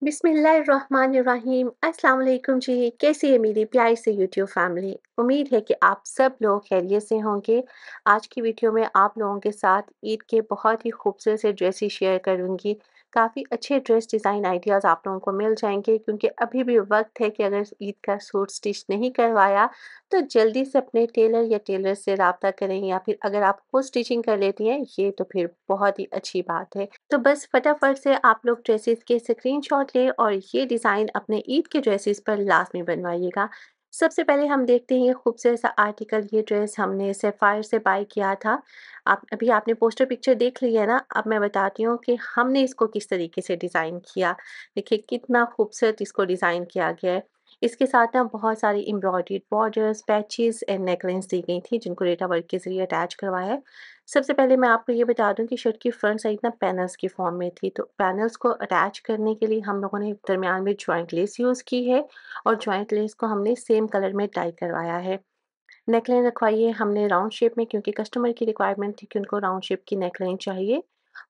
बिस्मिल्लाहिर्रहमानिर्रहीम। अस्सलाम वालेकुम जी। कैसी है मेरी प्यारी से यूट्यूब फैमिली। उम्मीद है कि आप सब लोग खैरियत से होंगे। आज की वीडियो में आप लोगों के साथ ईद के बहुत ही खूबसूरत से ड्रेसेस शेयर करूंगी। काफ़ी अच्छे ड्रेस डिज़ाइन आइडियाज़ आप लोगों को मिल जाएंगे, क्योंकि अभी भी वक्त है कि अगर ईद का सूट स्टिच नहीं करवाया तो जल्दी से अपने टेलर या टेलर से रब्ता करें, या फिर अगर आप खुद स्टिचिंग कर लेती हैं ये तो फिर बहुत ही अच्छी बात है। तो बस फटाफट से आप लोग ड्रेसेस के स्क्रीनशॉट लें और ये डिज़ाइन अपने ईद के ड्रेसेस पर लाजमी बनवाइएगा। सबसे पहले हम देखते हैं ये खूबसूरत सा आर्टिकल। ये ड्रेस हमने सेफायर से बाय किया था। आप अभी आपने पोस्टर पिक्चर देख ली है ना। अब मैं बताती हूँ कि हमने इसको किस तरीके से डिज़ाइन किया। देखिए कितना खूबसूरत इसको डिज़ाइन किया गया है। इसके साथ ना बहुत सारी embroidered borders, patches and necklines दी गई थी, जिनको रेटा वर्क के ज़रिए अटैच करवाया है। सबसे पहले मैं आपको ये बता दूँ कि शर्ट की फ्रंट साइड ना पैनल्स की फॉर्म में थी, तो पैनल्स को अटैच करने के लिए हम लोगों ने दरमियान में जॉइंट लेस यूज़ की है और जॉइंट लेस को हमने सेम कलर में डाई करवाया है। नेकलाइन रखवाई है हमने राउंड शेप में, क्योंकि कस्टमर की रिक्वायरमेंट थी कि उनको राउंड शेप की नेकलाइन चाहिए।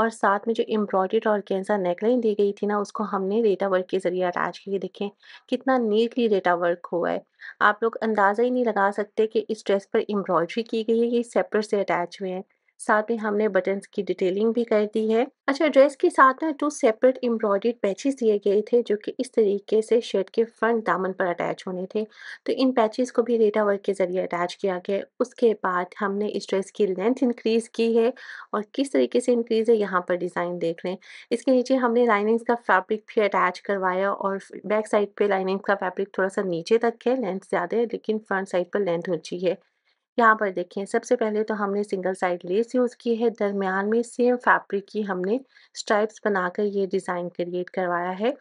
और साथ में जो एम्ब्रॉयडर्ड ऑर्गेन्जा नेकलाइन दी गई थी ना, उसको हमने रेटा वर्क के ज़रिए अटैच किए। देखें कितना नीटली रेटा वर्क हुआ है। आप लोग अंदाज़ा ही नहीं लगा सकते कि इस ड्रेस पर एम्ब्रॉयडरी की गई है, ये सेपरेट से अटैच हुए हैं। साथ में हमने बटन्स की डिटेलिंग भी कर दी है। अच्छा, ड्रेस के साथ ना 2 सेपरेट एम्ब्रॉयडर्ड पैचेस दिए गए थे, जो कि इस तरीके से शर्ट के फ्रंट दामन पर अटैच होने थे। तो इन पैचेस को भी रेटा वर्क के ज़रिए अटैच किया गया है। उसके बाद हमने इस ड्रेस की लेंथ इंक्रीज़ की है, और किस तरीके से इंक्रीज़ है यहाँ पर डिज़ाइन देख लें। इसके नीचे हमने लाइनिंग्स का फैब्रिक भी अटैच करवाया, और बैक साइड पे लाइनिंग का फैब्रिक थोड़ा-सा नीचे तक है, लेंथ ज़्यादा है, लेकिन फ्रंट साइड पर लेंथ ऊँची है। यहाँ पर देखें सबसे पहले तो हमने सिंगल साइड लेस यूज़ की है, दरमियान में सेम फैब्रिक की हमने स्ट्राइप्स बनाकर ये डिज़ाइन क्रिएट करवाया है।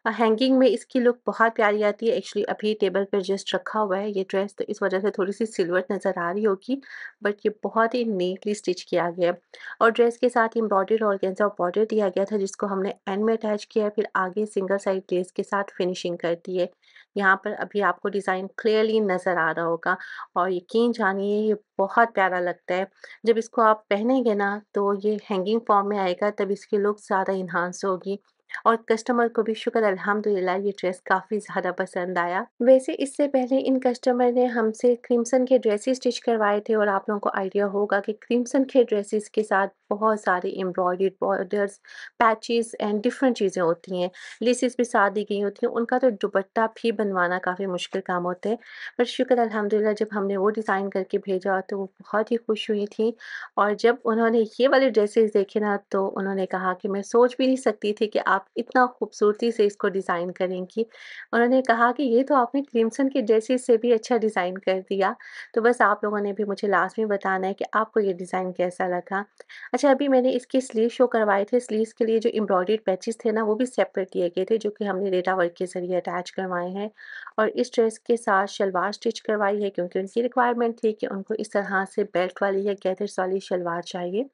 हैंगिंग में इसकी लुक बहुत प्यारी आती है। एक्चुअली अभी टेबल पर जस्ट रखा हुआ है ये ड्रेस, तो इस वजह से थोड़ी-सी सिल्वरट नज़र आ रही होगी, बट ये बहुत ही नीटली स्टिच किया गया है। और ड्रेस के साथ एम्ब्रॉयडर्ड ऑर्गेन्जा बॉर्डर दिया गया था, जिसको हमने एंड में अटैच किया है, फिर आगे सिंगल साइड लेस के साथ फिनिशिंग कर दी है। यहाँ पर अभी आपको डिज़ाइन क्लियरली नज़र आ रहा होगा, और यकीन जानिए ये बहुत प्यारा लगता है। जब इसको आप पहनेंगे ना तो ये हैंगिंग फॉर्म में आएगा, तब इसकी लुक ज़्यादा एनहांस होगी। और कस्टमर को भी शुक्र अल्हम्दुलिल्लाह ये ड्रेस काफ़ी ज़्यादा पसंद आया। वैसे इससे पहले इन कस्टमर ने हमसे क्रिम्सन के ड्रेसेस स्टिच करवाए थे, और आप लोगों को आइडिया होगा कि क्रिम्सन के ड्रेसेस के साथ बहुत सारी embroidered borders, patches and different चीज़ें होती हैं। लेसेस भी साथ दी गई होती हैं। उनका तो दुपट्टा भी बनवाना काफ़ी मुश्किल काम होता है। पर शुक्र अल्हम्दुलिल्लाह जब हमने वो डिज़ाइन करके भेजा तो वो बहुत ही खुश हुई थी। और जब उन्होंने ये वाले ड्रेसेस देखे ना, तो उन्होंने कहा कि मैं सोच भी नहीं सकती थी कि आप इतना खूबसूरती से इसको डिज़ाइन करेंगी। उन्होंने कहा कि ये तो आपने क्रिम्सन के ड्रेसेस से भी अच्छा डिज़ाइन कर दिया। तो बस आप लोगों ने भी मुझे लास्ट में बताना है कि आपको ये डिज़ाइन कैसा लगा। अच्छा, अभी मैंने इसके स्लीव शो करवाए थे। स्लीव्स के लिए जो एम्ब्रॉयडर्ड पैचेस थे ना, वो भी सेपरेट दिए गए थे, जो कि हमने रेटा वर्क के ज़रिए अटैच करवाए हैं। और इस ड्रेस के साथ शलवार स्टिच करवाई है, क्योंकि उनकी रिक्वायरमेंट थी कि उनको इस तरह से बेल्ट वाली या गैदर्स वाली शलवार चाहिए।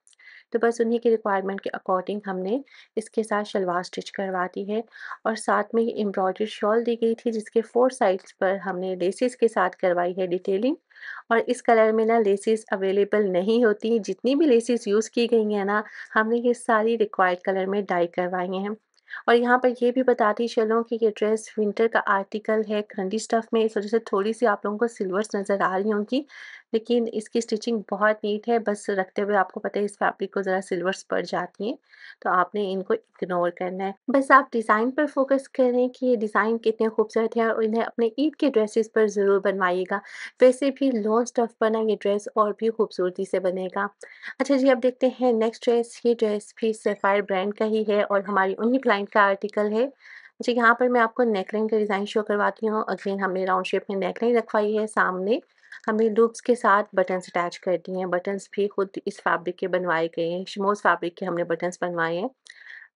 तो बस उन्हीं की रिक्वायरमेंट के अकॉर्डिंग हमने इसके साथ शलवार स्टिच करवा दी है। और साथ में ही एम्ब्रॉयडर्ड शॉल दी गई थी, जिसके 4 साइड्स पर हमने लेसेस के साथ करवाई है डिटेलिंग। और इस कलर में ना लेसेस अवेलेबल नहीं होती। जितनी भी लेसेस यूज़ की गई हैं ना, हमने ये सारी रिक्वायर्ड कलर में डाई करवाई हैं। और यहाँ पर ये भी बताती चलूँ कि ये ड्रेस विंटर का आर्टिकल है, क्रंची स्टफ़ में, इस वज़ह से थोड़ी-सी आप लोगों को सिल्वर्स नज़र आ रही होंगी, लेकिन इसकी स्टिचिंग बहुत नीट है। बस रखते हुए आपको पता है इस फैब्रिक को ज़रा सिल्वर्स पड़ जाती हैं, तो आपने इनको इग्नोर करना है। बस आप डिज़ाइन पर फ़ोकस करें कि ये डिज़ाइन कितने खूबसूरत हैं, और इन्हें अपने ईद के ड्रेसेस पर ज़रूर बनवाइएगा। वैसे भी लॉन स्टफ़ पर ना ये ड्रेस और भी खूबसूरती से बनेगा। अच्छा जी, अब देखते हैं नेक्स्ट ड्रेस। ये ड्रेस भी सैफायर ब्रांड का ही है, और हमारी उन्हीं क्लाइंट का आर्टिकल है। जी, यहाँ पर मैं आपको नेकलाइन का डिज़ाइन शो करवाती हूँ। अगेन हमने राउंड शेप में नेकलाइन रखवाई है। सामने हमने लूप्स के साथ बटन्स अटैच कर दिए हैं। बटन्स भी खुद इस फैब्रिक के बनवाए गए हैं। शिमोज फैब्रिक के हमने बटन्स बनवाए हैं।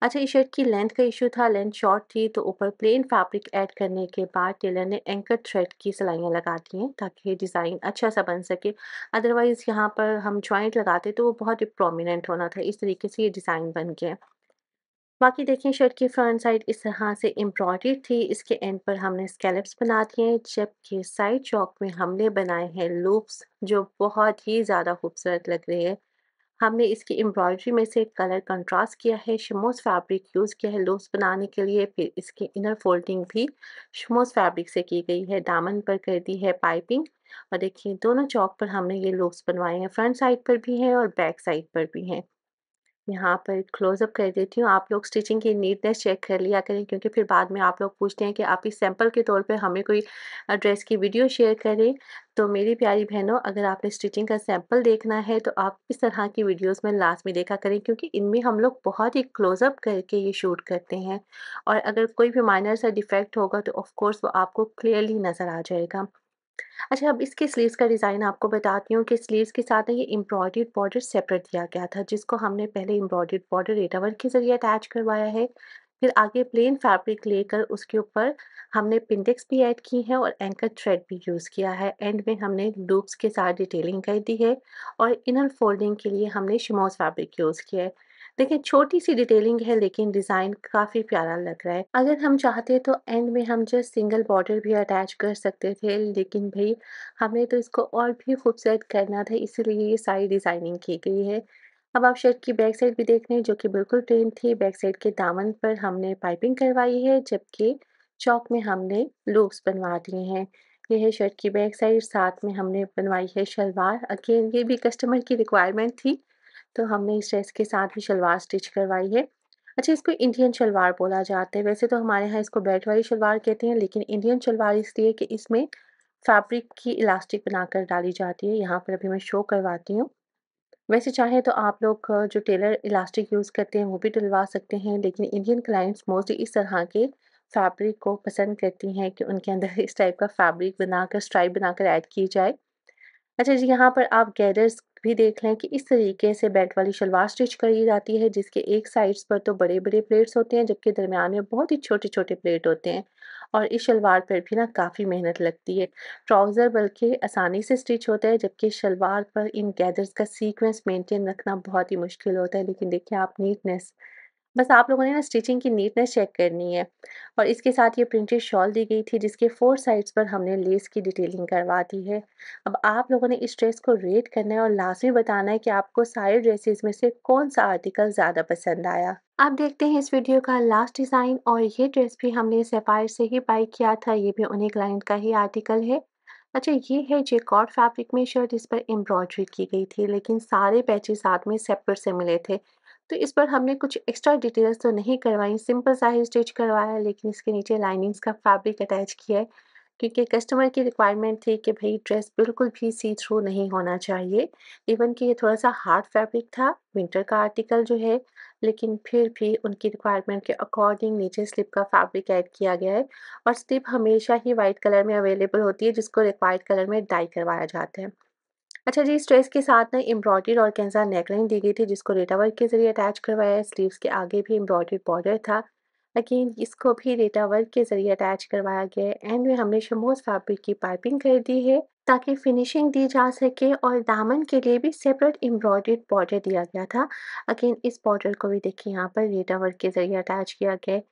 अच्छा, इस शर्ट की लेंथ का इशू था, लेंथ शॉर्ट थी, तो ऊपर प्लेन फैब्रिक ऐड करने के बाद टेलर ने एंकर थ्रेड की सिलाइयाँ लगा दी हैं, ताकि डिज़ाइन अच्छा सा बन सके। अदरवाइज़ यहाँ पर हम जॉइंट लगाते तो वो बहुत ही प्रोमिनेंट होना था। इस तरीके से ये डिज़ाइन बन गया। बाकी देखिए शर्ट की फ्रंट साइड इस तरह से एम्ब्रॉयडरी थी। इसके एंड पर हमने स्कैलप्स बना दिए हैं, जबकि साइड चौक में हमने बनाए हैं लूप्स, जो बहुत ही ज़्यादा खूबसूरत लग रहे हैं। हमने इसकी एम्ब्रॉयडरी में से कलर कंट्रास्ट किया है, शिमोस फैब्रिक यूज़ किया है लूप्स बनाने के लिए। फिर इसकी इनर फोल्डिंग भी शिमोस फैब्रिक से की गई है। दामन पर कर दी है पाइपिंग और देखिए दोनों चौक पर हमने ये लूप्स बनवाए हैं, फ्रंट साइड पर भी हैं और बैक साइड पर भी हैं। यहाँ पर क्लोज़अप कर देती हूँ, आप लोग स्टिचिंग की नीटनेस चेक कर लिया करें, क्योंकि फिर बाद में आप लोग पूछते हैं कि आप इस सैंपल के तौर पे हमें कोई ड्रेस की वीडियो शेयर करें। तो मेरी प्यारी बहनों, अगर आपने स्टिचिंग का सैंपल देखना है तो आप इस तरह की वीडियोज़ में लाज़मी देखा करें, क्योंकि इनमें हम लोग बहुत ही क्लोज़अप करके ये शूट करते हैं और अगर कोई भी माइनर सा डिफेक्ट होगा तो ऑफ़ कोर्स वो आपको क्लियरली नज़र आ जाएगा। अच्छा, अब इसके स्लीव्स का डिज़ाइन आपको बताती हूँ कि स्लीव्स के साथ ना ये एम्ब्रॉयडर्ड बॉर्डर सेपरेट दिया गया था, जिसको हमने पहले एम्ब्रॉयडर्ड बॉर्डर रेटा वर्क के ज़रिए अटैच करवाया है। फिर आगे प्लेन फैब्रिक लेकर उसके ऊपर हमने पिंडेक्स भी ऐड की है और एंकर थ्रेड भी यूज़ किया है। एंड में हमने लूप्स के साथ डिटेलिंग कर दी है और इनर फोल्डिंग के लिए हमने शिमॉस फैब्रिक यूज़ किया है। देखिए छोटी-सी डिटेलिंग है लेकिन डिज़ाइन काफ़ी प्यारा लग रहा है। अगर हम चाहते तो एंड में हम जस्ट सिंगल बॉर्डर भी अटैच कर सकते थे, लेकिन भई हमें तो इसको और भी खूबसूरत करना था, इसीलिए ये सारी डिज़ाइनिंग की गई है। अब आप शर्ट की बैक साइड भी देख लें जो कि बिल्कुल प्लेन थी। बैक साइड के दामन पर हमने पाइपिंग करवाई है, जबकि चौक में हमने लूप्स बनवा दिए हैं। ये है शर्ट की बैक साइड, साथ में हमने बनवाई है शलवार। अगेन ये भी कस्टमर की रिक्वायरमेंट थी, तो हमने इस ड्रेस के साथ भी शलवार स्टिच करवाई है। अच्छा, इसको इंडियन शलवार बोला जाता है। वैसे तो हमारे यहाँ इसको बेल्ट वाली शलवार कहते हैं, लेकिन इंडियन शलवार इसलिए कि इसमें फैब्रिक की इलास्टिक बनाकर डाली जाती है। यहाँ पर अभी मैं शो करवाती हूँ। वैसे चाहें तो आप लोग जो टेलर इलास्टिक यूज़ करते हैं वो भी डलवा सकते हैं, लेकिन इंडियन क्लाइंट्स मोस्टली इस तरह के फैब्रिक को पसंद करती हैं कि उनके अंदर इस टाइप का फैब्रिक बनाकर स्ट्राइप बनाकर ऐड की जाए। अच्छा जी, यहाँ पर आप गैदर्स भी देख लें कि इस तरीके से बेल्ट वाली शलवार स्टिच करी जाती है, जिसके एक साइड्स पर तो बड़े-बड़े प्लेट्स होते हैं, जबकि दरमियान में बहुत ही छोटे-छोटे प्लेट होते हैं और इस शलवार पर भी ना काफ़ी मेहनत लगती है। ट्राउज़र बल्कि आसानी से स्टिच होता है, जबकि शलवार पर इन गैदर्स का सीक्वेंस मेंटेन रखना बहुत ही मुश्किल होता है। लेकिन देखिए आप नीटनेस, बस आप लोगों ने ना स्टिचिंग की नीटनेस चेक करनी है। और इसके साथ ये प्रिंटेड शॉल दी गई थी, जिसके 4 साइड्स पर हमने लेस की डिटेलिंग करवा दी है। अब आप लोगों ने इस ड्रेस को रेट करना है और लाज़मी बताना है कि आपको सारे ड्रेसेस में से कौन-सा आर्टिकल ज़्यादा पसंद आया। आप देखते हैं इस वीडियो का लास्ट डिज़ाइन, और ये ड्रेस भी हमने सैफायर से ही बाय किया था, ये भी उन्हीं क्लाइंट का ही आर्टिकल है। अच्छा, ये है जैकॉर्ड फैब्रिक में शर्ट, इस पर एम्ब्रॉयडरी की गई थी, लेकिन सारे पैचेज़ साथ में सेपरेट से मिले थे। तो इस पर हमने कुछ एक्स्ट्रा डिटेल्स तो नहीं करवाई, सिंपल सा ही स्टिच करवाया, लेकिन इसके नीचे लाइनिंग्स का फैब्रिक अटैच किया है, क्योंकि कस्टमर की रिक्वायरमेंट थी कि भई ड्रेस बिल्कुल भी सी थ्रू नहीं होना चाहिए। इवन कि ये थोड़ा-सा हार्ड फैब्रिक था, विंटर का आर्टिकल जो है, लेकिन फिर भी उनकी रिक्वायरमेंट के अकॉर्डिंग नीचे स्लिप का फैब्रिक ऐड किया गया है और स्लिप हमेशा ही व्हाइट कलर में अवेलेबल होती है, जिसको रिक्वायर्ड कलर में डाई करवाया जाता है। अच्छा जी, इस ड्रेस के साथ ना एम्ब्रॉयडरी ऑर्गेन्जा नेकलाइन दी गई थी, जिसको रेटा वर्क के ज़रिए अटैच करवाया है। स्लीव्स के आगे भी एम्ब्रॉयडरी बॉर्डर था। अगेन इसको भी रेटा वर्क के ज़रिए अटैच करवाया गया है। एंड में हमने शमोस फैब्रिक की पाइपिंग कर दी है, ताकि फिनिशिंग दी जा सके, और दामन के लिए भी सेपरेट एम्ब्रॉयडर्ड बॉर्डर दिया गया था। अगेन इस बॉर्डर को भी देखिए यहाँ पर रेटा वर्क के ज़रिए अटैच किया गया है।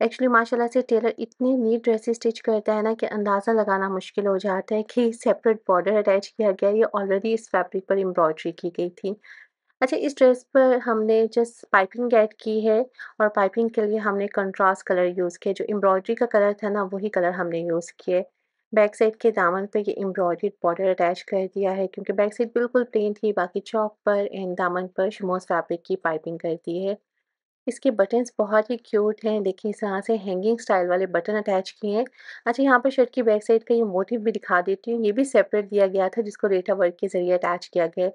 एक्चुअली माशाल्लाह से टेलर इतनी नीट ड्रेसेस स्टिच करता है ना कि अंदाज़ा लगाना मुश्किल हो जाता है कि सेपरेट बॉर्डर अटैच किया गया है, ये ऑलरेडी इस फैब्रिक पर एम्ब्रॉयडरी की गई थी। अच्छा, इस ड्रेस पर हमने जस्ट पाइपिंग ऐड की है और पाइपिंग के लिए हमने कंट्रास्ट कलर यूज़ किए, जो एम्ब्रॉयडरी का कलर था ना वही कलर हमने यूज़ किए। बैक साइड के दामन पे ये एम्ब्रॉयडर्ड बॉर्डर अटैच कर दिया है, क्योंकि बैक साइड बिल्कुल प्लेन थी, बाकी चौक पर एंड दामन पर शिमोस फैब्रिक की पाइपिंग कर दी है। इसके बटन्स बहुत ही क्यूट हैं, देखिए इस तरह से हैंगिंग स्टाइल वाले बटन अटैच किए हैं। अच्छा, यहाँ पर शर्ट की बैक साइड का ये मोटिव भी दिखा देती हूँ, ये भी सेपरेट दिया गया था, जिसको रेटा वर्क के ज़रिए अटैच किया गया है।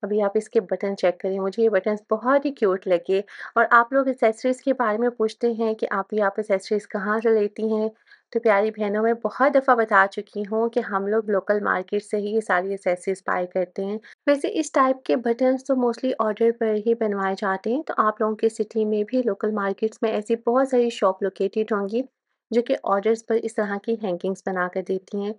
अभी आप इसके बटन चेक करें, मुझे ये बटन्स बहुत ही क्यूट लगे। और आप लोग एक्सेसरीज़ के बारे में पूछते हैं कि आप एक्सेसरीज़ कहाँ से लेती हैं? तो प्यारी बहनों, मैं बहुत दफ़ा बता चुकी हूँ कि हम लोग लोकल मार्केट से ही ये सारी एक्सेसरीज़ बाय करते हैं। वैसे इस टाइप के बटन्स तो मोस्टली ऑर्डर पर ही बनवाए जाते हैं, तो आप लोगों की सिटी में भी लोकल मार्केट्स में ऐसी बहुत सारी शॉप लोकेटेड होंगी, जो कि ऑर्डर्स पर इस तरह की हैंगिंग्स बना कर देती हैं।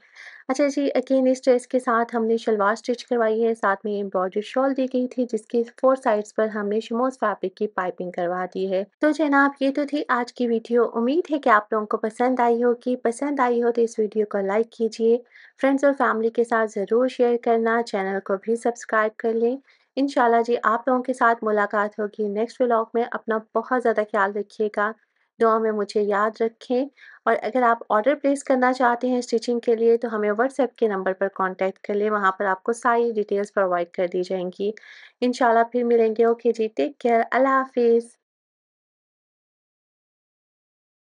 अच्छा जी, अगेन इस ड्रेस के साथ हमने शलवार स्टिच करवाई है, साथ में एम्ब्रॉयडर्ड शॉल दी गई थी, जिसकी 4 साइड्स पर हमने शिमोस फैब्रिक की पाइपिंग करवा दी है। तो जनाब, ये तो थी आज की वीडियो। उम्मीद है कि आप लोगों को पसंद आई होगी। पसंद आई हो तो इस वीडियो को लाइक कीजिए, फ्रेंड्स और फैमिली के साथ ज़रूर शेयर करना, चैनल को भी सब्सक्राइब कर लें। इंशाल्लाह जी आप लोगों के साथ मुलाकात होगी नेक्स्ट व्लॉग में। अपना बहुत ज़्यादा ख़्याल रखिएगा, दुआ में मुझे याद रखें। और अगर आप ऑर्डर प्लेस करना चाहते हैं स्टिचिंग के लिए तो हमें व्हाट्सएप के नंबर पर कॉन्टैक्ट कर लें, वहाँ पर आपको सारी डिटेल्स प्रोवाइड कर दी जाएँगी। इंशाल्लाह फिर मिलेंगे। ओके जी, टेक केयर, अल्लाह हाफ़िज़।